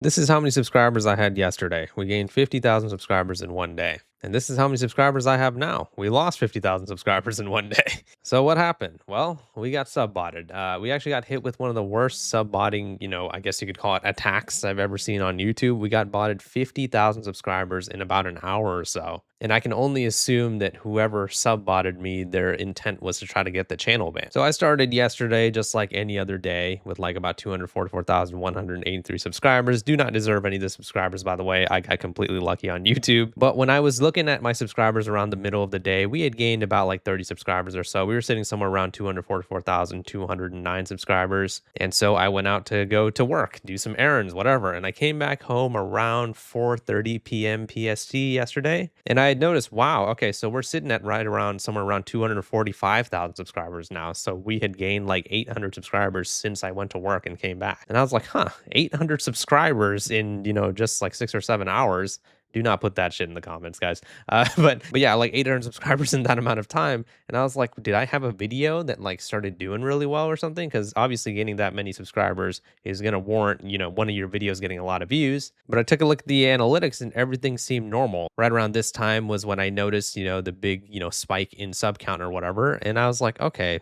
This is how many subscribers I had yesterday. We gained 50,000 subscribers in one day. And this is how many subscribers I have now. We lost 50,000 subscribers in one day. So what happened? Well, we got sub-botted. We actually got hit with one of the worst sub-botting, I guess you could call it attacks I've ever seen on YouTube. We got botted 50,000 subscribers in about an hour or so. And I can only assume that whoever sub-botted me, their intent was to try to get the channel banned. So I started yesterday just like any other day with like about 244,183 subscribers. Do not deserve any of the subscribers, by the way. I got completely lucky on YouTube. But when I was looking at my subscribers around the middle of the day, we had gained about like 30 subscribers or so. We were sitting somewhere around 244,209 subscribers. And so I went out to go to work, do some errands, whatever. And I came back home around 4:30 p.m. PST yesterday. And I had noticed, wow, okay, so we're sitting at right around somewhere around 245,000 subscribers now. So we had gained like 800 subscribers since I went to work and came back. And I was like, 800 subscribers in, just like 6 or 7 hours. Do not put that shit in the comments, guys. But yeah, like 800 subscribers in that amount of time. And I was like, did I have a video that like started doing really well or something? Because obviously gaining that many subscribers is going to warrant, one of your videos getting a lot of views. But I took a look at the analytics and everything seemed normal. Right around this time was when I noticed, the big, spike in sub count or whatever. And I was like, okay,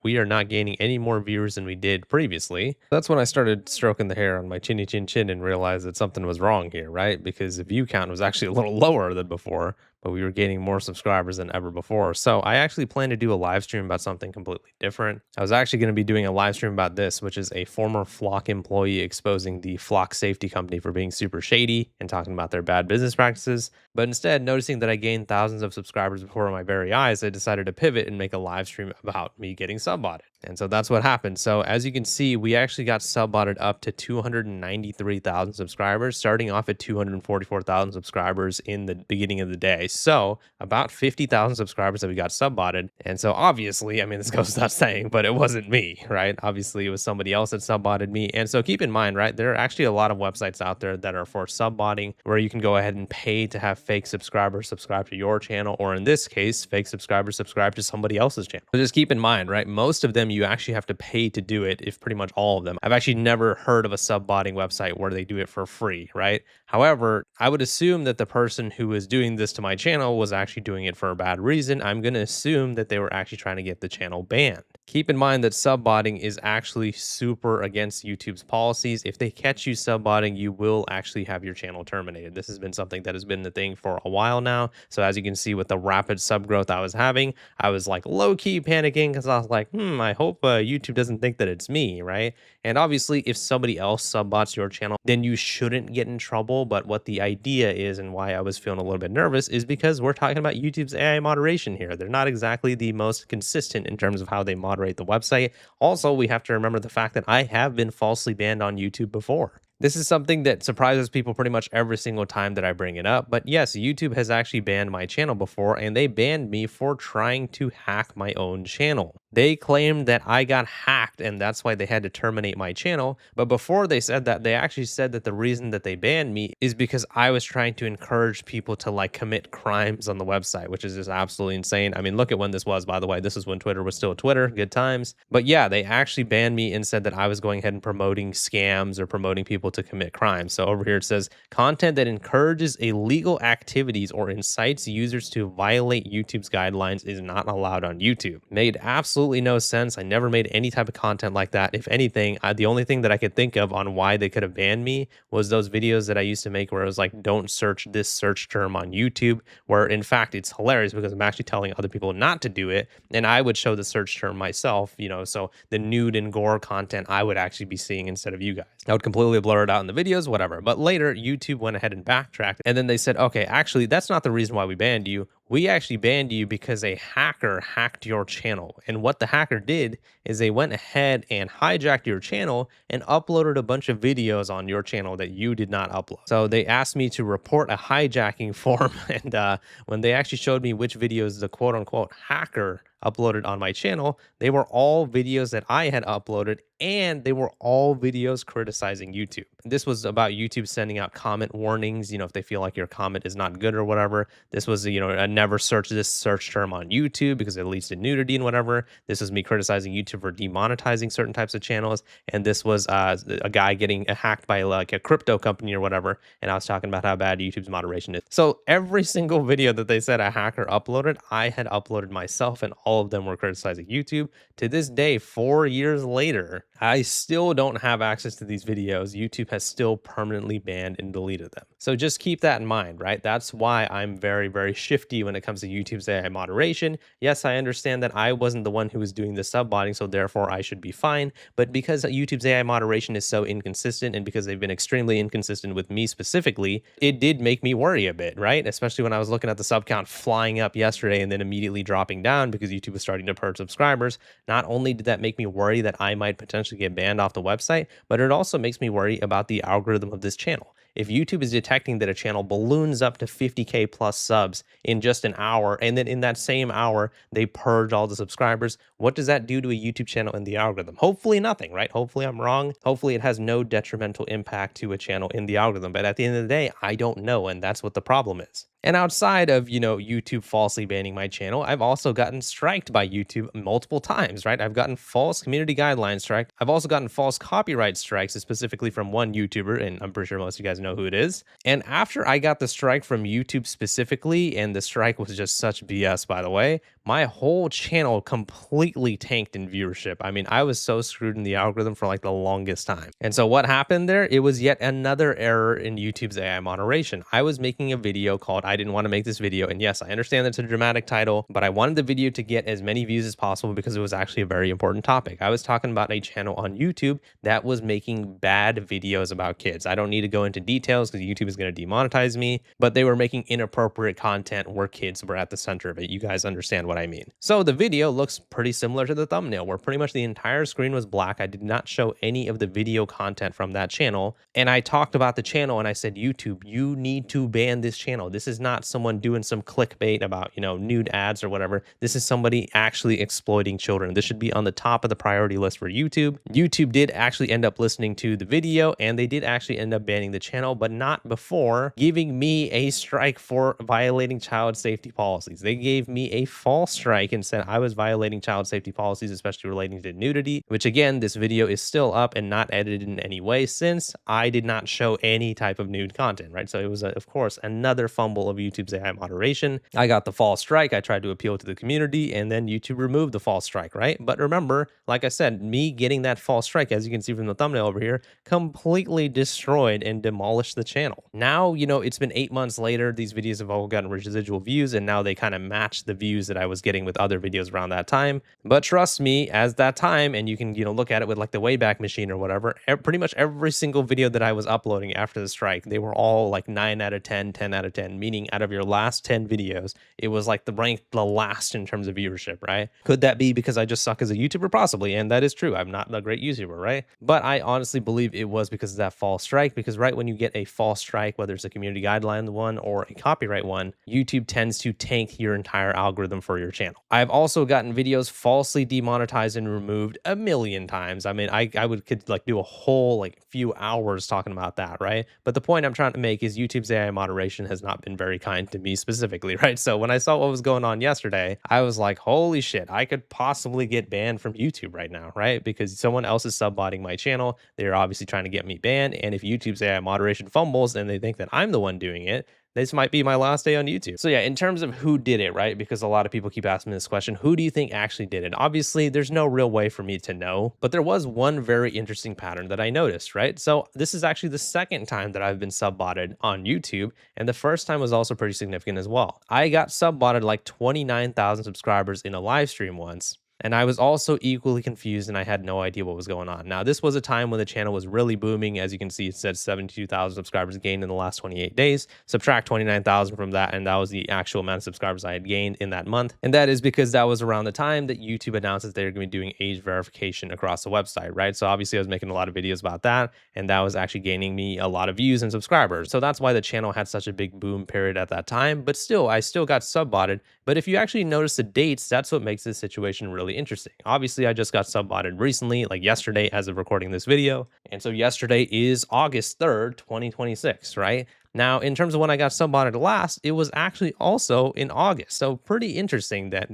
we are not gaining any more viewers than we did previously. That's when I started stroking the hair on my chinny chin chin and realized that something was wrong here, right? Because the view count was actually a little lower than before, but we were gaining more subscribers than ever before. So I actually plan to do a live stream about something completely different. I was actually going to be doing a live stream about this, which is a former Flock employee exposing the Flock safety company for being super shady and talking about their bad business practices. But instead, noticing that I gained thousands of subscribers before my very eyes, I decided to pivot and make a live stream about me getting sub-botted. And so that's what happened. So as you can see, we actually got sub-botted up to 293,000 subscribers, starting off at 244,000 subscribers in the beginning of the day. So about 50,000 subscribers that we got sub-botted. And so obviously, I mean, this goes without saying, but it wasn't me, right? Obviously, it was somebody else that sub-botted me. And so keep in mind, right, there are actually a lot of websites out there that are for sub-botting where you can go ahead and pay to have fake subscribers subscribe to your channel, or in this case, fake subscribers subscribe to somebody else's channel. So just keep in mind, right, most of them you actually have to pay to do it, if pretty much all of them. I've actually never heard of a sub-botting website where they do it for free, right? However, I would assume that the person who is doing this to my channel was actually doing it for a bad reason. I'm going to assume that they were actually trying to get the channel banned. Keep in mind that sub-botting is actually super against YouTube's policies. If they catch you sub-botting, you will actually have your channel terminated. This has been something that has been the thing for a while now. So as you can see with the rapid sub growth I was having, I was like low-key panicking because I was like, I hope YouTube doesn't think that it's me, right? And obviously, if somebody else sub-bots your channel, then you shouldn't get in trouble. But what the idea is and why I was feeling a little bit nervous is because we're talking about YouTube's AI moderation here. They're not exactly the most consistent in terms of how they moderate the website. Also, we have to remember the fact that I have been falsely banned on YouTube before. This is something that surprises people pretty much every single time that I bring it up. But yes, YouTube has actually banned my channel before, and they banned me for trying to hack my own channel. They claimed that I got hacked and that's why they had to terminate my channel. But before they said that, they actually said that the reason that they banned me is because I was trying to encourage people to like commit crimes on the website, which is just absolutely insane. I mean, look at when this was, by the way. This is when Twitter was still Twitter. Good times. But yeah, they actually banned me and said that I was going ahead and promoting scams or promoting people to commit crimes. So over here it says content that encourages illegal activities or incites users to violate YouTube's guidelines is not allowed on YouTube. Made absolutely no sense. I never made any type of content like that. If anything, the only thing that I could think of on why they could have banned me was those videos that I used to make where it was like, don't search this search term on YouTube, where in fact it's hilarious because I'm actually telling other people not to do it. And I would show the search term myself, so the nude and gore content I would actually be seeing instead of you guys. I would completely blur it out in the videos, whatever. But later, YouTube went ahead and backtracked. And then they said, okay, actually, that's not the reason why we banned you. We actually banned you because a hacker hacked your channel. And what the hacker did is they went ahead and hijacked your channel and uploaded a bunch of videos on your channel that you did not upload. So they asked me to report a hijacking form. And when they actually showed me which videos the quote unquote hacker uploaded on my channel, they were all videos that I had uploaded, and they were all videos criticizing YouTube. This was about YouTube sending out comment warnings, if they feel like your comment is not good or whatever. This was, a never search this search term on YouTube because it leads to nudity and whatever. This was me criticizing YouTube for demonetizing certain types of channels. And this was a guy getting hacked by like a crypto company or whatever. And I was talking about how bad YouTube's moderation is. So every single video that they said a hacker uploaded, I had uploaded myself, and all of them were criticizing YouTube. To this day, 4 years later, I still don't have access to these videos. YouTube has still permanently banned and deleted them. So just keep that in mind, right? That's why I'm very, very shifty when it comes to YouTube's AI moderation. Yes, I understand that I wasn't the one who was doing the subbotting, so therefore I should be fine. But because YouTube's AI moderation is so inconsistent, and because they've been extremely inconsistent with me specifically, it did make me worry a bit, right? Especially when I was looking at the sub count flying up yesterday and then immediately dropping down because YouTube was starting to purge subscribers. Not only did that make me worry that I might potentially get banned off the website, but it also makes me worry about the algorithm of this channel. If YouTube is detecting that a channel balloons up to 50K plus subs in just an hour, and then in that same hour, they purge all the subscribers, what does that do to a YouTube channel in the algorithm? Hopefully nothing, right? Hopefully I'm wrong. Hopefully it has no detrimental impact to a channel in the algorithm. But at the end of the day, I don't know, and that's what the problem is. And outside of, YouTube falsely banning my channel, I've also gotten striked by YouTube multiple times, right? I've gotten false community guidelines strike. I've also gotten false copyright strikes, specifically from one YouTuber, and I'm pretty sure most of you guys know who it is. And after I got the strike from YouTube specifically, and the strike was just such BS, by the way, my whole channel completely tanked in viewership. I mean, I was so screwed in the algorithm for like the longest time. And so what happened there? It was yet another error in YouTube's AI moderation. I was making a video called I didn't want to make this video. And yes, I understand that's a dramatic title, but I wanted the video to get as many views as possible because it was actually a very important topic. I was talking about a channel on YouTube that was making bad videos about kids. I don't need to go into details because YouTube is going to demonetize me, but they were making inappropriate content where kids were at the center of it. You guys understand what I mean. So the video looks pretty similar to the thumbnail, where pretty much the entire screen was black. I did not show any of the video content from that channel. And I talked about the channel and I said, YouTube, you need to ban this channel. This is not someone doing some clickbait about, nude ads or whatever. This is somebody actually exploiting children. This should be on the top of the priority list for YouTube. YouTube did actually end up listening to the video, and they did actually end up banning the channel, but not before giving me a strike for violating child safety policies. They gave me a false strike and said I was violating child safety policies, especially relating to nudity, which again, this video is still up and not edited in any way since I did not show any type of nude content, right? So it was, of course, another fumble of YouTube's AI moderation. I got the false strike. I tried to appeal to the community, and then YouTube removed the false strike, right? But remember, like I said, me getting that false strike, as you can see from the thumbnail over here, completely destroyed and demolished the channel. Now, it's been 8 months later. These videos have all gotten residual views, and now they kind of match the views that I was getting with other videos around that time. But trust me, as that time, and you can, look at it with like the Wayback Machine or whatever, pretty much every single video that I was uploading after the strike, they were all like 9 out of 10, 10 out of 10, meaning out of your last 10 videos, it was like ranked the last in terms of viewership, right? Could that be because I just suck as a YouTuber? Possibly, and that is true. I'm not a great YouTuber, right? But I honestly believe it was because of that false strike, because right when you get a false strike, whether it's a community guideline one or a copyright one, YouTube tends to tank your entire algorithm for your channel. I've also gotten videos falsely demonetized and removed a million times. I mean, I could like do a whole like few hours talking about that, right? But the point I'm trying to make is YouTube's AI moderation has not been very kind to me specifically, right? So when I saw what was going on yesterday, I was like, holy shit, I could possibly get banned from YouTube right now, right? Because someone else is subbotting my channel. They're obviously trying to get me banned. And if YouTube's AI moderation fumbles and they think that I'm the one doing it, this might be my last day on YouTube. So yeah, in terms of who did it, right? Because a lot of people keep asking me this question, who do you think actually did it? Obviously, there's no real way for me to know, but there was one very interesting pattern that I noticed, right? So this is actually the second time that I've been subbotted on YouTube, and the first time was also pretty significant as well. I got subbotted like 29,000 subscribers in a live stream once. And I was also equally confused and I had no idea what was going on. Now, this was a time when the channel was really booming. As you can see, it said 72,000 subscribers gained in the last 28 days. Subtract 29,000 from that, and that was the actual amount of subscribers I had gained in that month. And that is because that was around the time that YouTube announced that they're going to be doing age verification across the website, right? So obviously, I was making a lot of videos about that, and that was actually gaining me a lot of views and subscribers. So that's why the channel had such a big boom period at that time. But still, I still got sub-botted. But if you actually notice the dates, that's what makes this situation really interesting. Obviously, I just got sub-botted recently, like yesterday as of recording this video. And so yesterday is August 3rd, 2026, right? Now, in terms of when I got sub-botted last, it was actually also in August. So pretty interesting that,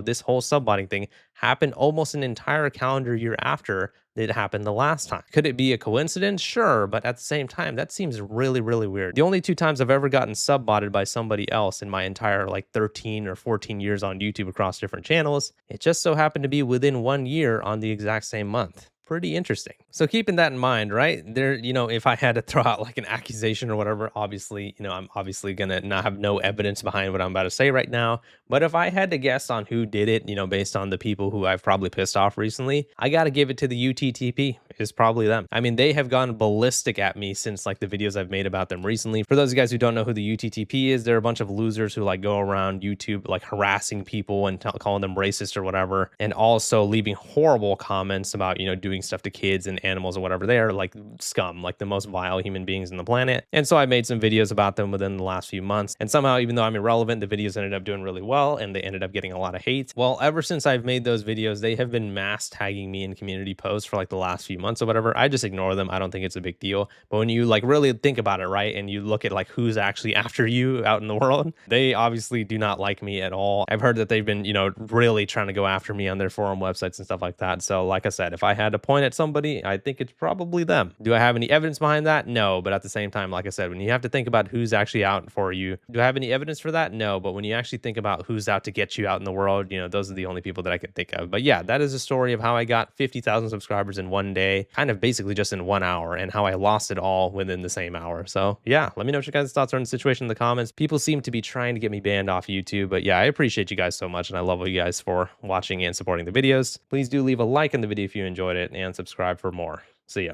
this whole sub-botting thing happened almost an entire calendar year after it happened the last time. Could it be a coincidence? Sure, but at the same time, that seems really, really weird. The only two times I've ever gotten sub-botted by somebody else in my entire like 13 or 14 years on YouTube across different channels, it just so happened to be within 1 year on the exact same month. Pretty interesting. So keeping that in mind, right? There, if I had to throw out like an accusation or whatever, obviously, I'm obviously gonna not have no evidence behind what I'm about to say right now. But if I had to guess on who did it, based on the people who I've probably pissed off recently, I gotta give it to the UTTP. Is probably them. I mean, they have gone ballistic at me since like the videos I've made about them recently. For those of you guys who don't know who the UTTP is, they're a bunch of losers who like go around YouTube like harassing people and calling them racist or whatever, and also leaving horrible comments about doing stuff to kids and animals or whatever. They are like scum, like the most vile human beings on the planet. And so I made some videos about them within the last few months. And somehow, even though I'm irrelevant, the videos ended up doing really well and they ended up getting a lot of hate. Well, ever since I've made those videos, they have been mass tagging me in community posts for like the last few months or whatever. I just ignore them. I don't think it's a big deal. But when you like really think about it, right, and you look at like who's actually after you out in the world, they obviously do not like me at all. I've heard that they've been, really trying to go after me on their forum websites and stuff like that. So like I said, if I had to point at somebody, I think it's probably them. Do I have any evidence behind that? No. But at the same time, like I said, when you have to think about who's actually out for you, do I have any evidence for that? No. But when you actually think about who's out to get you out in the world, those are the only people that I can think of. But yeah, that is a story of how I got 50,000 subscribers in one day, kind of basically just in 1 hour, and how I lost it all within the same hour. So yeah, let me know what your guys' thoughts are on the situation in the comments. People seem to be trying to get me banned off YouTube, but yeah, I appreciate you guys so much, and I love you guys for watching and supporting the videos. Please do leave a like on the video if you enjoyed it, and subscribe for more. See ya.